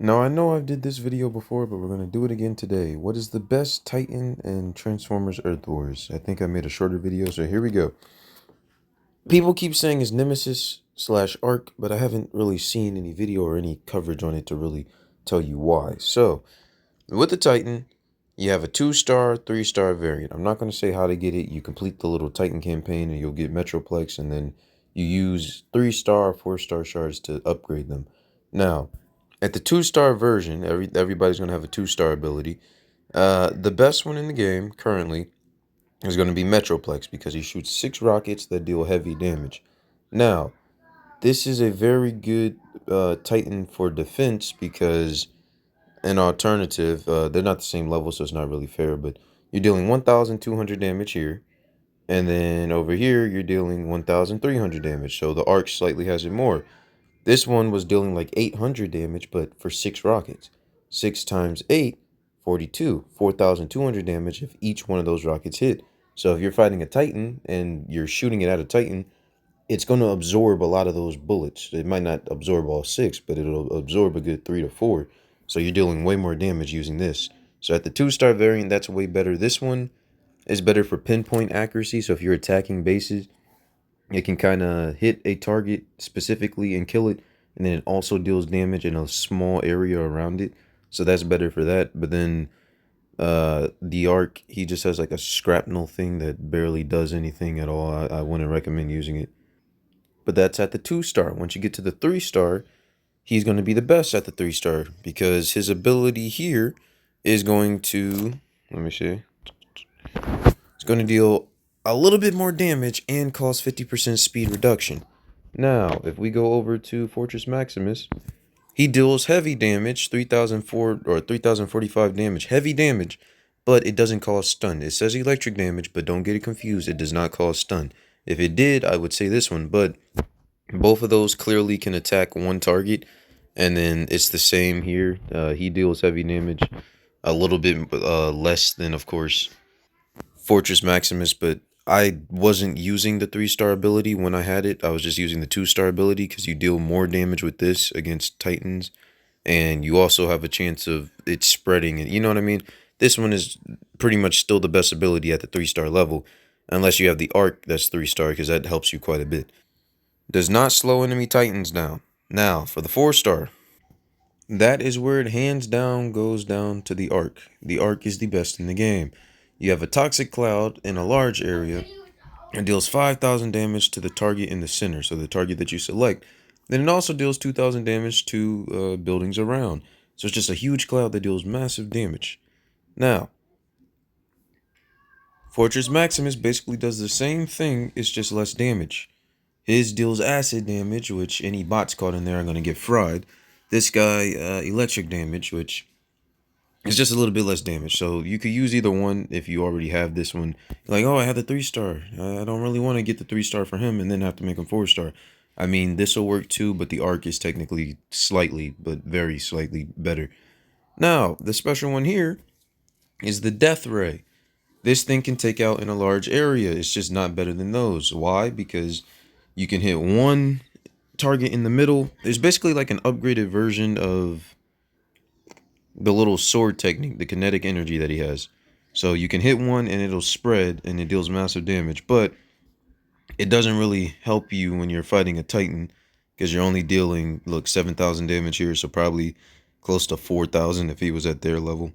Now, I know I've did this video before, but we're going to do it again today. What is the best Titan and Transformers Earth Wars? I think I made a shorter video, so here we go. People keep saying it's Nemesis slash Arc, but I haven't really seen any video or any coverage on it to really tell you why. So, with the Titan, you have a 2-star, 3-star variant. I'm not going to say how to get it. You complete the little Titan campaign and you'll get Metroplex, and then you use 3-star, 4-star shards to upgrade them. Now, at the 2-star version, everybody's going to have a 2-star ability. The best one in the game currently is going to be Metroplex because he shoots 6 rockets that deal heavy damage. Now, this is a very good Titan for defense because an alternative, they're not the same level, so it's not really fair, but you're dealing 1,200 damage here, and then over here you're dealing 1,300 damage, so the Arc slightly has it more. This one was dealing like 800 damage, but for 6 rockets. 6 times 8, 42. 4,200 damage if each one of those rockets hit. So if you're fighting a Titan and you're shooting it at a Titan, it's going to absorb a lot of those bullets. It might not absorb all 6, but it'll absorb a good 3 to 4. So you're dealing way more damage using this. So at the 2-star variant, that's way better. This one is better for pinpoint accuracy. So if you're attacking bases, it can kind of hit a target specifically and kill it, and then it also deals damage in a small area around it. So that's better for that. But then the Arc, he just has like a shrapnel thing that barely does anything at all. I wouldn't recommend using it. But that's at the 2-star. Once you get to the 3-star, he's going to be the best at the 3-star because his ability here is going to, let me see, it's going to deal a little bit more damage and cause 50% speed reduction. Now, if we go over to Fortress Maximus, he deals heavy damage, 3,004 or 3,045 damage, heavy damage, but it doesn't cause stun. It says electric damage, but don't get it confused. It does not cause stun. If it did, I would say this one, but both of those clearly can attack one target, and then it's the same here. He deals heavy damage, a little bit less than, of course, Fortress Maximus, but I wasn't using the 3-star ability when I had it. I was just using the 2-star ability because you deal more damage with this against Titans, and you also have a chance of it spreading. And you know what I mean? This one is pretty much still the best ability at the 3-star level, unless you have the Arc that's 3-star because that helps you quite a bit. Does not slow enemy Titans down. Now, for the 4-star, that is where it hands down goes down to the Arc. The Arc is the best in the game. You have a toxic cloud in a large area and deals 5,000 damage to the target in the center, so the target that you select. Then it also deals 2,000 damage to buildings around. So it's just a huge cloud that deals massive damage. Now, Fortress Maximus basically does the same thing, it's just less damage. His deals acid damage, which any bots caught in there are going to get fried. This guy, electric damage, which is just a little bit less damage. So you could use either one if you already have this one. Like, oh, I have the 3-star. I don't really want to get the 3-star for him and then have to make him 4-star. I mean, this will work too, but the Arc is technically slightly, but very slightly better. Now, the special one here is the Death Ray. This thing can take out in a large area. It's just not better than those. Why? Because you can hit one target in the middle. There's basically like an upgraded version of the little sword technique, the kinetic energy that he has. So you can hit one and it'll spread and it deals massive damage, but it doesn't really help you when you're fighting a Titan because you're only dealing, look, 7,000 damage here, so probably close to 4,000 if he was at their level.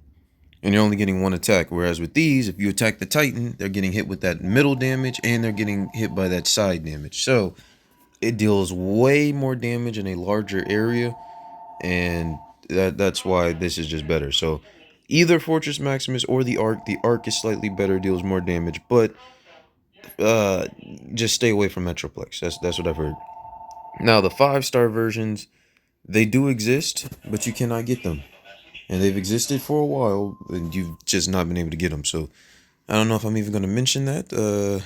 And you're only getting one attack, whereas with these, if you attack the Titan, they're getting hit with that middle damage and they're getting hit by that side damage. So it deals way more damage in a larger area, and that's why this is just better. So either Fortress Maximus or the Arc is slightly better, deals more damage, but just stay away from Metroplex. That's what I've heard. Now the 5-star versions, they do exist, but you cannot get them, and they've existed for a while, and you've just not been able to get them. So I don't know if I'm even going to mention that.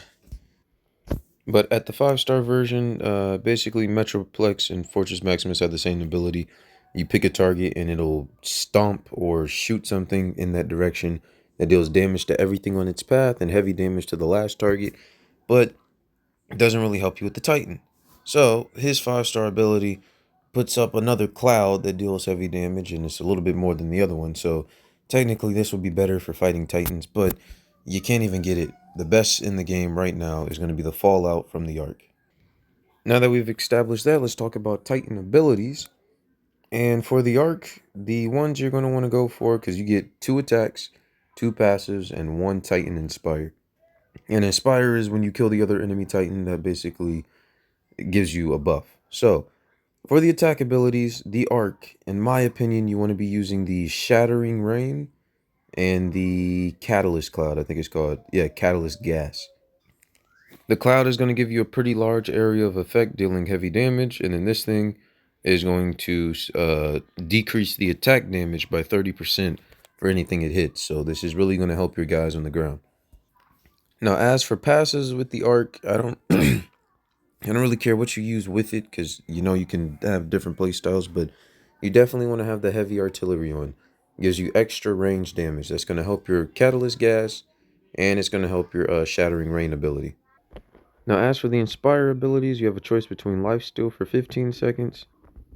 But at the 5-star version, basically Metroplex and Fortress Maximus have the same ability. You pick a target and it'll stomp or shoot something in that direction that deals damage to everything on its path and heavy damage to the last target, but it doesn't really help you with the Titan. So his 5-star ability puts up another cloud that deals heavy damage, and it's a little bit more than the other one. So technically, this would be better for fighting Titans, but you can't even get it. The best in the game right now is going to be the Fallout from the Ark. Now that we've established that, let's talk about Titan abilities. And for the Ark, the ones you're going to want to go for, because you get 2 attacks, 2 passives, and 1 Titan Inspire. And Inspire is when you kill the other enemy Titan, that basically gives you a buff. So, for the attack abilities, the Arc, in my opinion, you want to be using the Shattering Rain and the Catalyst Cloud. I think it's called, yeah, Catalyst Gas. The cloud is going to give you a pretty large area of effect, dealing heavy damage, and then this thing is going to decrease the attack damage by 30% for anything it hits. So this is really going to help your guys on the ground. Now, as for passes with the Arc, I don't I don't really care what you use with it, because you know you can have different play styles, but you definitely want to have the heavy artillery on. It gives you extra range damage. That's going to help your catalyst gas, and it's going to help your shattering rain ability. Now, as for the inspire abilities, you have a choice between lifesteal for 15 seconds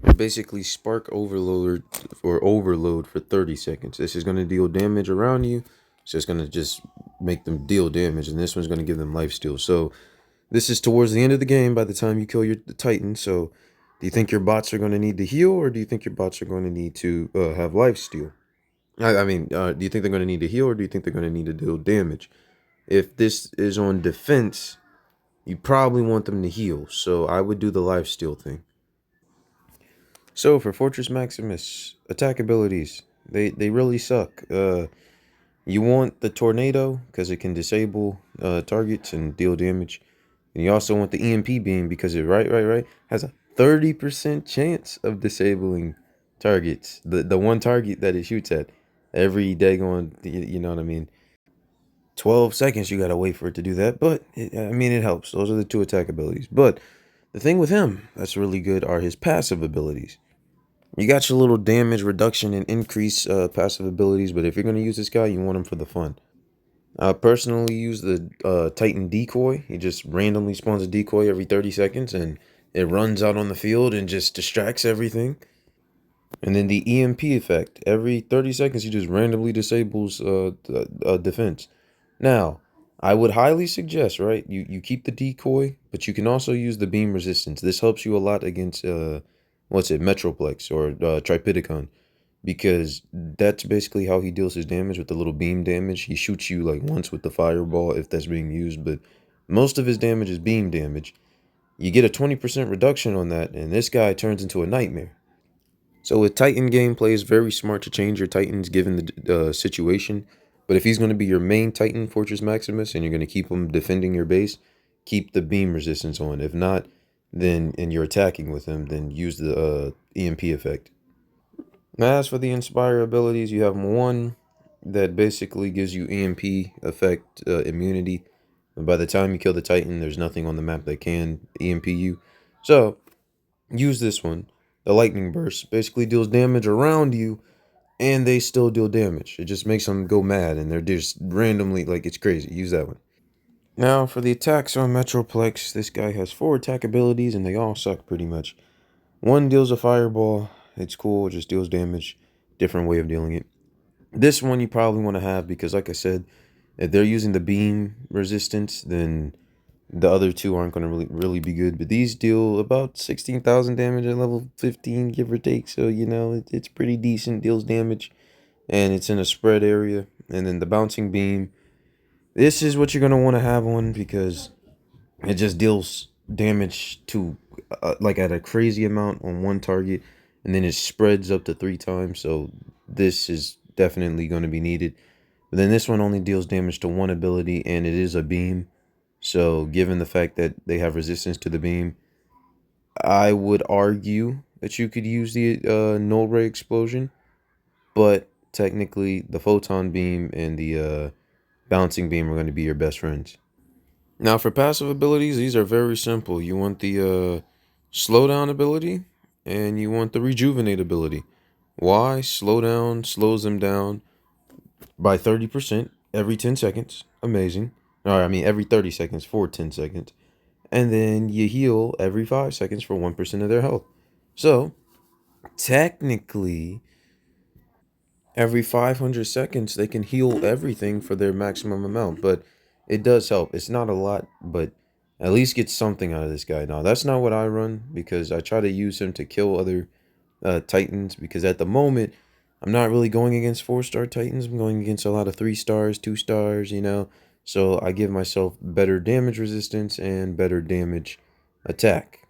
and basically spark overload or overload for 30 seconds. This is going to deal damage around you, so it's going to just make them deal damage, and this one's going to give them lifesteal. So this is towards the end of the game by the time you kill the Titan. So do you think your bots are going to need to heal, or do you think your bots are going to need to have lifesteal? Do you think they're going to need to heal, or do you think they're going to need to deal damage? If this is on defense, you probably want them to heal. So I would do the lifesteal thing. So for Fortress Maximus, attack abilities, they really suck. You want the tornado because it can disable targets and deal damage. And you also want the EMP beam because it has a 30% chance of disabling targets. The one target that it shoots at every daggone, you know what I mean? 12 seconds you gotta wait for it to do that, but it helps. Those are the 2 attack abilities. But the thing with him that's really good are his passive abilities. You got your little damage reduction and increase passive abilities, but if you're gonna use this guy, you want him for the fun. I personally use the Titan decoy. He just randomly spawns a decoy every 30 seconds, and it runs out on the field and just distracts everything. And then the EMP effect. Every 30 seconds, he just randomly disables defense. Now, I would highly suggest, right, you keep the decoy, but you can also use the beam resistance. This helps you a lot against, Metroplex or Triptychon, because that's basically how he deals his damage with the little beam damage. He shoots you like once with the fireball if that's being used, but most of his damage is beam damage. You get a 20% reduction on that, and this guy turns into a nightmare. So with Titan gameplay, it's very smart to change your Titans given the situation. But if he's going to be your main Titan, Fortress Maximus, and you're going to keep him defending your base, keep the beam resistance on. If not, then and you're attacking with him, then use the EMP effect. Now, as for the Inspire abilities, you have one that basically gives you EMP effect immunity. And by the time you kill the Titan, there's nothing on the map that can EMP you. So, use this one. The Lightning Burst basically deals damage around you, and they still deal damage. It just makes them go mad, and they're just randomly, like, it's crazy. Use that one. Now, for the attacks on Metroplex, this guy has 4 attack abilities, and they all suck pretty much. One deals a fireball. It's cool. It just deals damage. Different way of dealing it. This one you probably want to have because, like I said, if they're using the beam resistance, then the other 2 aren't going to really be good. But these deal about 16,000 damage at level 15, give or take. So, it's pretty decent. Deals damage. And it's in a spread area. And then the bouncing beam. This is what you're going to want to have on because it just deals damage to like at a crazy amount on one target, and then it spreads up to 3 times. So this is definitely going to be needed. But then this one only deals damage to one ability, and it is a beam. So given the fact that they have resistance to the beam, I would argue that you could use the null ray explosion, but technically the photon beam and the bouncing beam are going to be your best friends. Now for passive abilities, these are very simple. You want the slowdown ability, and you want the rejuvenate ability. Why? Slowdown slows them down by 30% every 10 seconds. Amazing. Every 30 seconds for 10 seconds. And then you heal every 5 seconds for 1% of their health. So, Technically, every 500 seconds they can heal everything for their maximum amount, but it does help. It's not a lot, but at least get something out of this guy. Now, that's not what I run because I try to use him to kill other Titans because at the moment I'm not really going against 4-star Titans. I'm going against a lot of 3 stars, 2 stars, you know. So I give myself better damage resistance and better damage attack.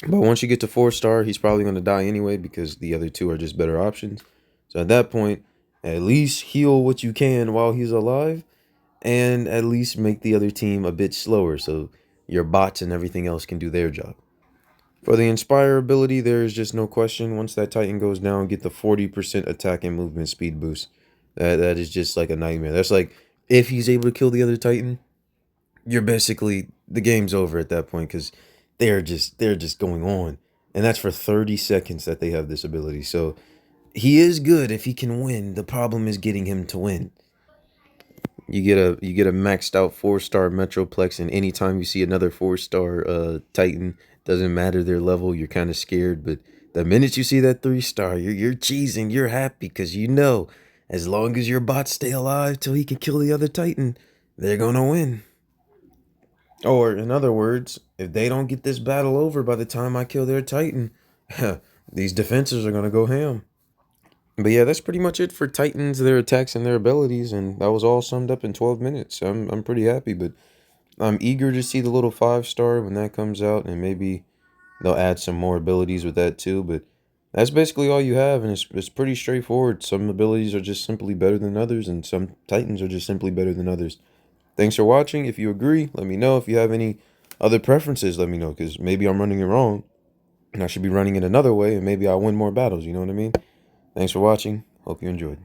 But once you get to 4-star, he's probably going to die anyway because the other two are just better options. So at that point, at least heal what you can while he's alive and at least make the other team a bit slower so your bots and everything else can do their job. For the Inspire ability, there is just no question. Once that Titan goes down, get the 40% attack and movement speed boost. That is just like a nightmare. That's like if he's able to kill the other Titan, you're basically the game's over at that point because they're just going on. And that's for 30 seconds that they have this ability. So he is good if he can win. The problem is getting him to win. You get a maxed out 4-star Metroplex, and anytime you see another 4-star Titan, doesn't matter their level, you're kind of scared. But the minute you see that 3-star, you're cheesing, you're happy because you know as long as your bots stay alive till he can kill the other Titan, they're gonna win. Or in other words, if they don't get this battle over by the time I kill their Titan, these defenses are gonna go ham. But yeah, that's pretty much it for Titans, their attacks and their abilities, and that was all summed up in 12 minutes. I'm pretty happy, but I'm eager to see the little 5-star when that comes out, and maybe they'll add some more abilities with that too. But that's basically all you have, and it's pretty straightforward. Some abilities are just simply better than others, and some Titans are just simply better than others. Thanks for watching. If you agree, let me know. If you have any other preferences, let me know, because maybe I'm running it wrong, and I should be running it another way, and maybe I'll win more battles. You know what I mean? Thanks for watching. Hope you enjoyed.